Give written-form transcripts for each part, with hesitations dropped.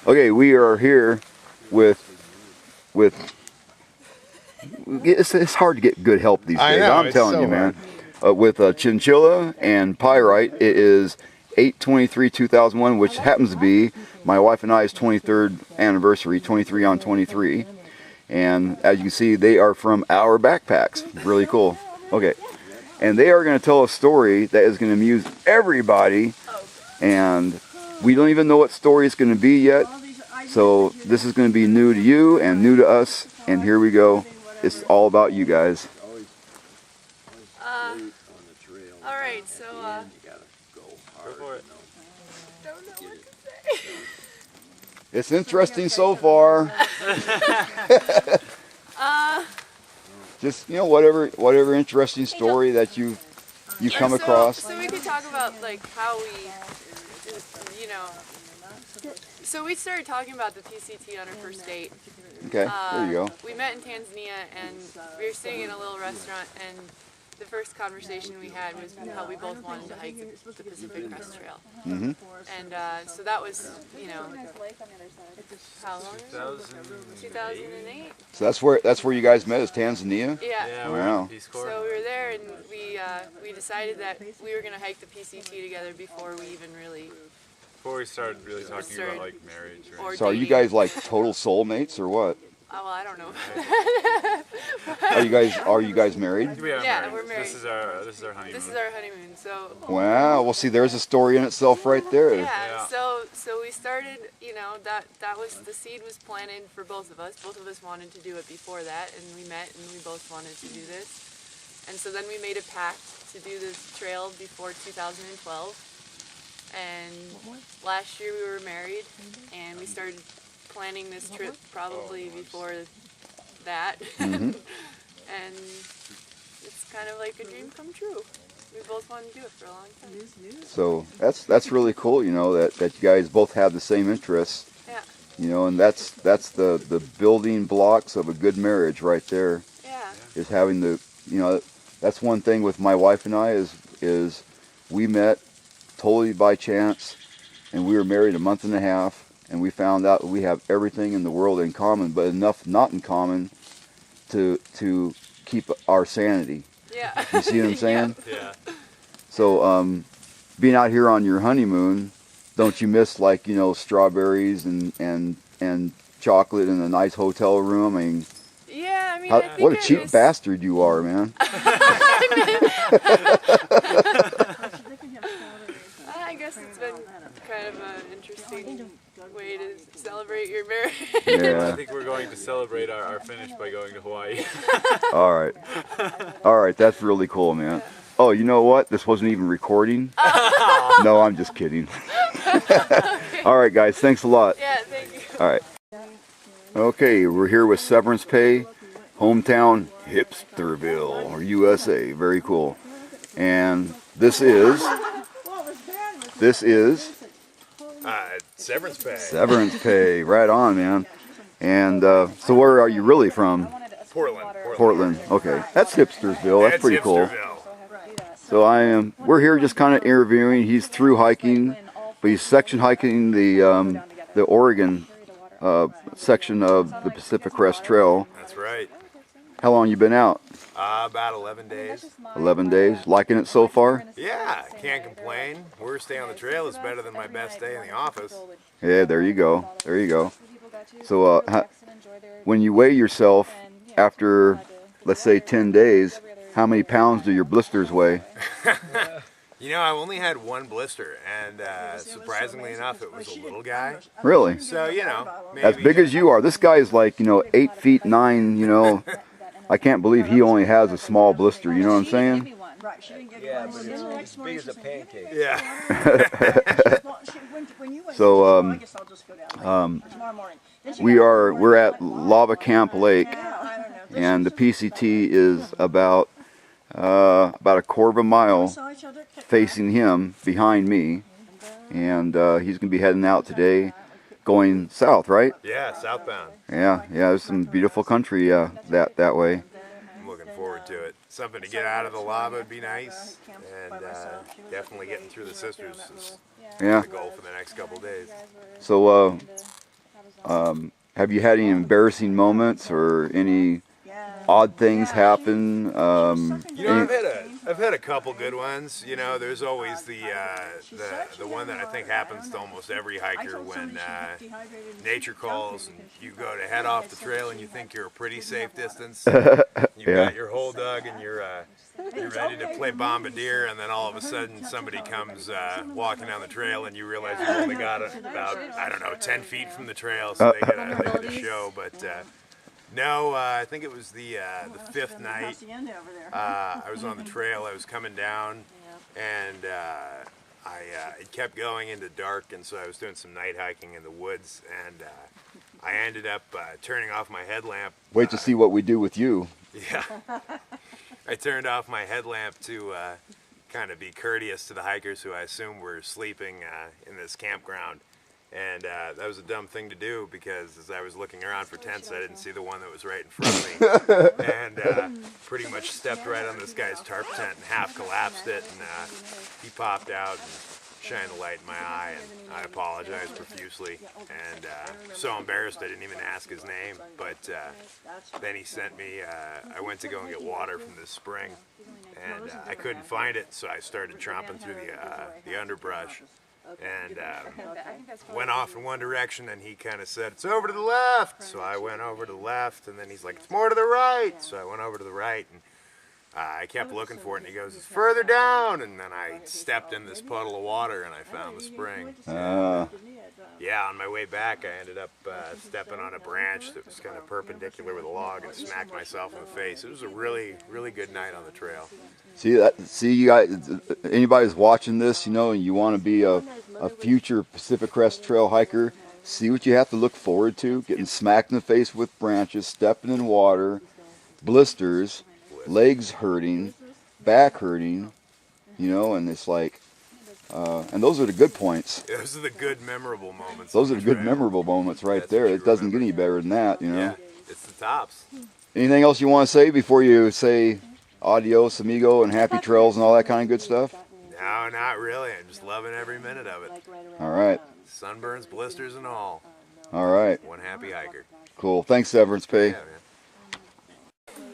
Okay, we are here with it's hard to get good help these days. I know, I'm it's telling so you, man. With Chinchilla and pyrite, it is 8/23/2001, which happens to be my wife and I's 23rd anniversary, 23 on 23. And as you can see, they are from our backpacks. Really cool. Okay, and they are going to tell a story that is going to amuse everybody, and we don't even know what story it's going to be yet. So this is going to be new to you and new to us, and here we go. It's all about you guys. Alright, so Go for it. don't know what to say. It's interesting so far. Just, you know, whatever interesting story that you come across. So we could talk about like how we, you know, so we started talking about the PCT on our first date. Okay, there you go. We met in Tanzania and we were sitting in a little restaurant, and the first conversation we had was how we both wanted to hike the Pacific Crest Trail. Mm-hmm. And so that was, you know, how long ago? 2008. So that's where you guys met, is Tanzania? Yeah. Wow. Peace Corps. So we were there, and we decided that we were going to hike the PCT together before we even really. Before we started really talking about like marriage or So are you guys like total soulmates or what? Oh, well, I don't know. Are you guys married? We are Yeah, married. we're married. This is our honeymoon. This is our honeymoon. So. Wow. Well, see, there's a story in itself right there. Yeah. So we started. You know, that was the seed was planted for both of us. Both of us wanted to do it before that, and we met, and we both wanted to do this. And so then we made a pact to do this trail before 2012. And last year we were married, and we started planning this trip probably before that. Mm-hmm. And it's kind of like a dream come true. We both wanted to do it for a long time. So that's really cool, you know, that you guys both have the same interests. Yeah. You know, and that's the building blocks of a good marriage right there. Yeah. Is having the, you know, that's one thing with my wife and I is we met totally by chance, and we were married a month and a half, and we found out we have everything in the world in common, but enough not in common to keep our sanity. Yeah. You see what I'm saying? Yeah. So being out here on your honeymoon, don't you miss, like, you know, strawberries and chocolate in a nice hotel room? I mean, yeah, I mean, what a cheap bastard you are, man. I guess it's been kind of an interesting way to celebrate your marriage. Yeah. I think we're going to celebrate our finish by going to Hawaii. All right, that's really cool, man. Oh, you know what? This wasn't even recording. No, I'm just kidding. All right, guys, thanks a lot. Yeah, thank you. All right. Okay, we're here with Severnce, hometown Hipsterville, or USA. Very cool. And this is Severnce Pay. Severnce, right on, man. And so where are you really from? Portland. Okay, that's Hipstersville. That's pretty cool. So we're here just kind of interviewing. He's through hiking, but he's section hiking the Oregon section of the Pacific Crest Trail. That's right. How long you been out? About 11 days. 11 days. Liking it so far? Yeah, can't complain. Worst day on the trail is better than my best day in the office. Yeah, there you go. There you go. So when you weigh yourself after, let's say, 10 days, how many pounds do your blisters weigh? You know, I only had one blister, and surprisingly enough, it was a little guy. Really? So, you know, maybe... As big as you are. This guy is like, you know, 8 feet 9, you know. I can't believe he only has a small blister, you know what I'm saying? Yeah, but it's as big as a pancake. Yeah. So, we're at Lava Camp Lake, and the PCT is about a quarter of a mile facing him behind me, and he's going to be heading out today, going south, right? Yeah, southbound. Yeah, there's some beautiful country that way. I'm looking forward to it. Something to get out of the lava would be nice, and definitely getting through the sisters is the goal for the next couple of days. So Have you had any embarrassing moments or any odd things happen? You know, I've had a couple good ones. You know, there's always the one that I think happens to almost every hiker when nature calls and you go to head off the trail and you think you're a pretty safe distance. You've got your hole dug and you're ready to play bombardier, and then all of a sudden somebody comes walking down the trail and you realize you've only got about, I don't know, 10 feet from the trail, so they get a show. But no, I think it was the fifth night. I was on the trail. I was coming down, and it kept going into dark, and so I was doing some night hiking in the woods, and I ended up turning off my headlamp. Wait to see what we do with you. Yeah. I turned off my headlamp to kind of be courteous to the hikers who I assume were sleeping in this campground. And that was a dumb thing to do, because as I was looking around for tents, I didn't see the one that was right in front of me. And pretty much stepped right on this guy's tarp tent and half collapsed it. And he popped out and shined a light in my eye. And I apologized profusely. And so embarrassed I didn't even ask his name. But then he sent me, I went to go and get water from this spring. And I couldn't find it, so I started tromping through the underbrush. And went off in one direction, and he kind of said, "It's over to the left." So I went over to the left, and then he's like, "It's more to the right." So I went over to the right, and I kept looking for it, and he goes, "It's further down." And then I stepped in this puddle of water, and I found the spring. Yeah, on my way back, I ended up stepping on a branch that was kind of perpendicular with a log and smacked myself in the face. It was a really, really good night on the trail. See, you guys, anybody's watching this, you know, and you want to be a future Pacific Crest Trail hiker, see what you have to look forward to: getting smacked in the face with branches, stepping in water, blisters, legs hurting, back hurting, you know, and it's like, and those are the good points. Those are the good, memorable moments. Those are the good, memorable moments right there. It doesn't get any better than that, you know. Yeah, it's the tops. Anything else you want to say before you say adios, amigo, and happy trails and all that kind of good stuff? No, not really. I'm just loving every minute of it. All right. Sunburns, blisters, and all. All right. One happy hiker. Cool. Thanks, Severance Pay. Yeah,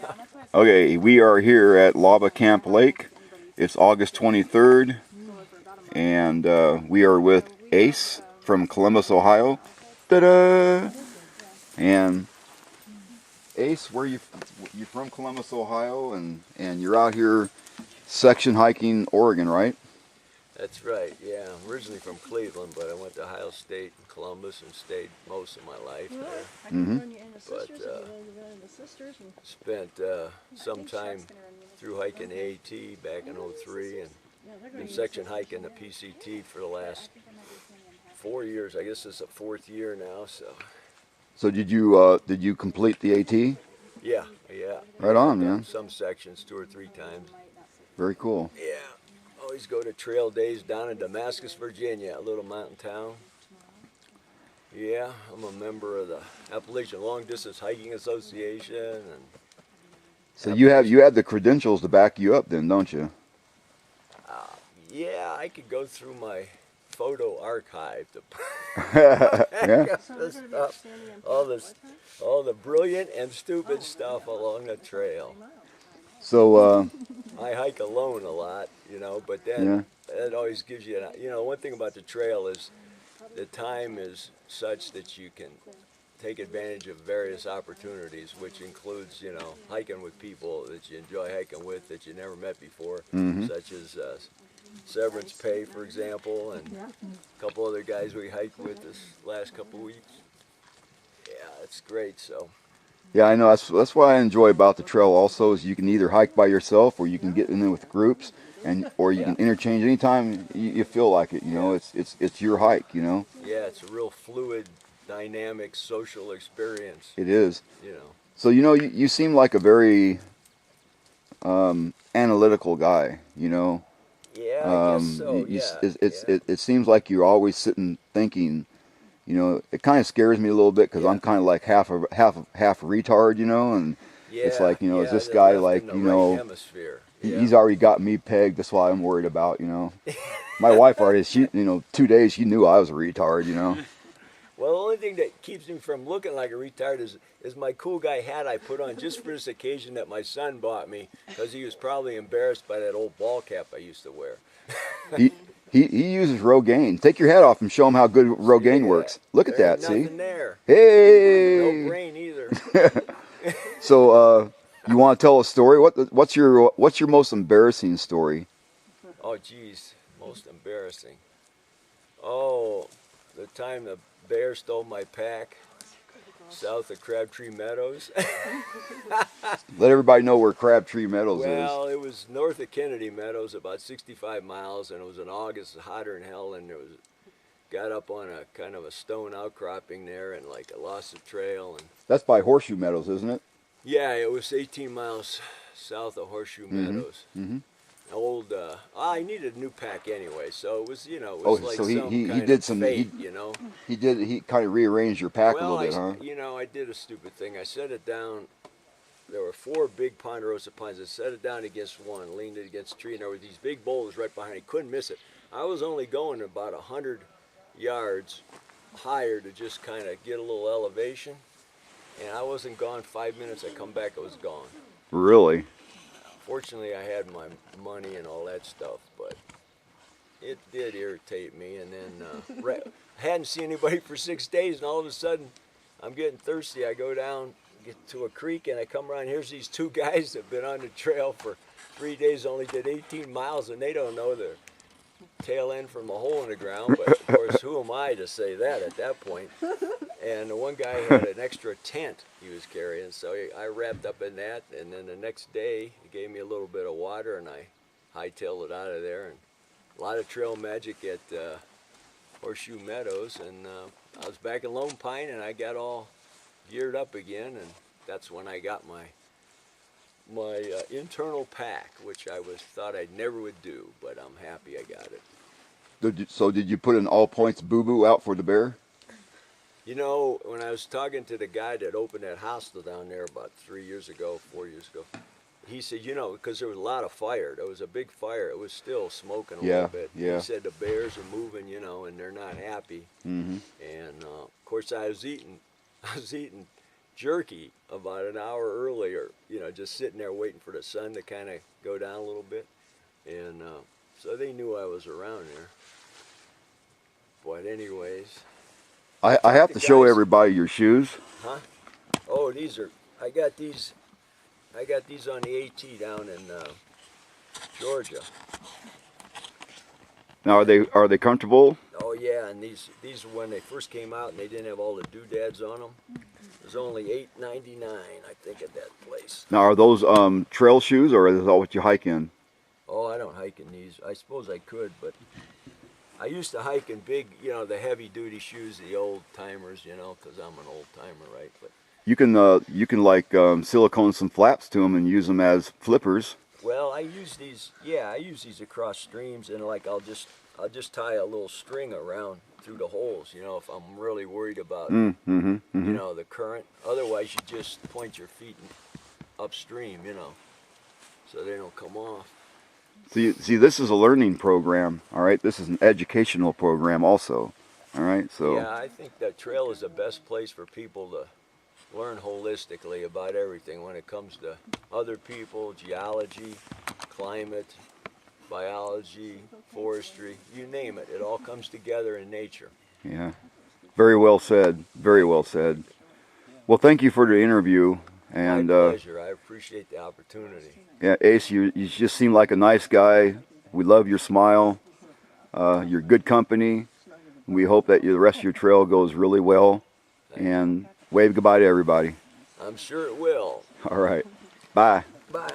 man. Okay, we are here at Lava Camp Lake. It's August 23rd, and we are with Ace from Columbus, Ohio. Ta-da! And Ace, where you from? Columbus, Ohio, and you're out here section hiking Oregon, right? That's right, yeah. I'm originally from Cleveland, but I went to Ohio State and Columbus and stayed most of my life there. Mm-hmm. But spent some time through hiking AT back in '03 and been section hiking the PCT for the last 4 years. I guess it's the 4th year now, so. So did you complete the AT? Yeah. Right on, man. Some sections 2 or 3 times. Very cool. Yeah. Always go to trail days down in Damascus, Virginia, a little mountain town. Yeah, I'm a member of the Appalachian Long Distance Hiking Association. And so you have the credentials to back you up then, don't you? Yeah, I could go through my photo archive to Yeah. all the brilliant and stupid stuff along the trail. So I hike alone a lot, you know, but then it always gives you, one thing about the trail is the time is such that you can take advantage of various opportunities, which includes, hiking with people that you enjoy hiking with that you never met before, such as Severance Pay, for example, and a couple other guys we hiked with this last couple of weeks. Yeah, it's great, so. yeah, I know that's what I enjoy about the trail also, is you can either hike by yourself or you can get in there with groups, or you can interchange anytime you feel like it, you know. It's your hike, you know. Yeah, it's a real fluid, dynamic, social experience. It is. You know. So you seem like a very analytical guy, you know. Yeah, I guess so. It seems like you're always sitting thinking. You know, it kind of scares me a little bit because I'm kind of like half a retard, you know, and it's like, you know, is this guy like, you know, he's already got me pegged. That's why I'm worried about, you know. My wife already, 2 days she knew I was a retard, you know. Well, the only thing that keeps me from looking like a retard is my cool guy hat I put on just for this occasion that my son bought me because he was probably embarrassed by that old ball cap I used to wear. He uses Rogaine. Take your hat off and show him how good Rogaine works. Look at that, see? Nothing there. Hey! No brain either. So, you want to tell a story? What's your most embarrassing story? Oh, geez, most embarrassing. Oh, the time the bear stole my pack south of Crabtree Meadows. Let everybody know where Crabtree Meadows is. Well, it was north of Kennedy Meadows, about 65 miles, and it was in August, hotter than hell, and got up on a kind of a stone outcropping there, and like I lost the trail. And That's by Horseshoe Meadows, isn't it? yeah, it was 18 miles south of Horseshoe Meadows. Mm-hmm. Old, I needed a new pack anyway, so it was, it was like so some he kind did of some fate, he kind of rearranged your pack a little bit, huh? I did a stupid thing. I set it down. There were 4 big ponderosa pines. I set it down against one, leaned it against a tree, and there were these big boulders right behind it. Couldn't miss it. I was only going about 100 yards higher to just kind of get a little elevation, and I wasn't gone 5 minutes. I come back, it was gone. Really? Fortunately, I had my money and all that stuff, but it did irritate me. And then I hadn't seen anybody for 6 days, and all of a sudden, I'm getting thirsty. I go down, get to a creek, and I come around. Here's these 2 guys that have been on the trail for 3 days, only did 18 miles, and they don't know their tail end from a hole in the ground. But of course, who am I to say that at that point? And the one guy had an extra tent he was carrying, so I wrapped up in that. And then the next day, he gave me a little bit of water, and I hightailed it out of there. And a lot of trail magic at Horseshoe Meadows. And I was back in Lone Pine, and I got all geared up again. And that's when I got my internal pack, which I thought I never would do, but I'm happy I got it. So did you put an all points boo-boo out for the bear? When I was talking to the guy that opened that hostel down there about 4 years ago, he said, because there was a lot of fire. There was a big fire. It was still smoking a little bit. Yeah. He said the bears are moving, and they're not happy. Mm-hmm. And of course, I was eating jerky about an hour earlier. Just sitting there waiting for the sun to kind of go down a little bit. And so they knew I was around there. But anyways. I have to show everybody your shoes. Huh? Oh, I got these on the AT down in Georgia. Now are they comfortable? Oh yeah, and these when they first came out and they didn't have all the doodads on them. It was only $8.99, I think, at that place. Now are those trail shoes, or is that what you hike in? Oh, I don't hike in these. I suppose I could, but I used to hike in big, the heavy-duty shoes, the old-timers, because I'm an old-timer, right? But you can like silicone some flaps to them and use them as flippers. well, I use these across streams, and like I'll just tie a little string around through the holes, if I'm really worried about the current. Otherwise, you just point your feet upstream, so they don't come off. See, this is a learning program, all right? This is an educational program also, all right? So yeah, I think that trail is the best place for people to learn holistically about everything when it comes to other people, geology, climate, biology, forestry, you name it. It all comes together in nature. yeah, very well said, very well said. Well, thank you for the interview. And my pleasure. I appreciate the opportunity. yeah, Ace, you just seem like a nice guy. We love your smile. You're good company. We hope that the rest of your trail goes really well. And wave goodbye to everybody. I'm sure it will. All right. Bye. Bye.